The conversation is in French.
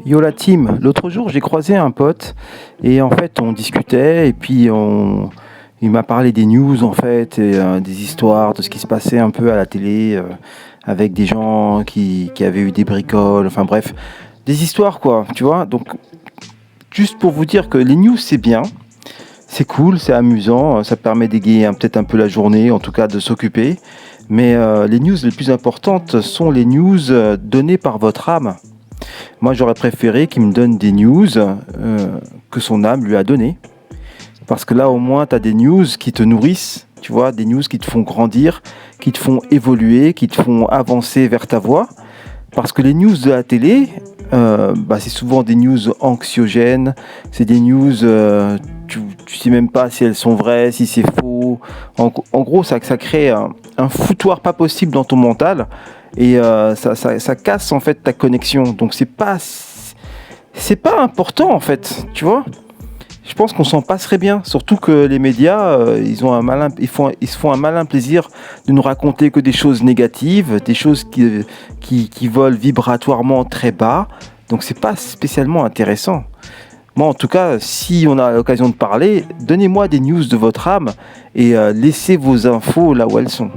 Yo la team, l'autre jour j'ai croisé un pote et en fait on discutait et puis il m'a parlé des news en fait et des histoires de ce qui se passait un peu à la télé avec des gens qui avaient eu des bricoles, enfin bref, des histoires quoi, tu vois. Donc juste pour vous dire que les news c'est bien, c'est cool, c'est amusant, ça permet d'égayer peut-être un peu la journée, en tout cas de s'occuper. Mais les news les plus importantes sont les news données par votre âme. Moi, j'aurais préféré qu'il me donne des news que son âme lui a données. Parce que là, au moins, tu as des news qui te nourrissent, tu vois, des news qui te font grandir, qui te font évoluer, qui te font avancer vers ta voie. Parce que les news de la télé, c'est souvent des news anxiogènes, c'est des news, tu sais même pas si elles sont vraies, si c'est faux. En gros, ça crée un foutoir pas possible dans ton mental et ça casse en fait ta connexion. Donc c'est pas important en fait, tu vois. Je pense qu'on s'en passerait bien, surtout que les médias, ils se font un malin plaisir de nous raconter que des choses négatives, des choses qui volent vibratoirement très bas. Donc c'est pas spécialement intéressant. Moi, en tout cas, si on a l'occasion de parler, donnez-moi des news de votre âme et laissez vos infos là où elles sont.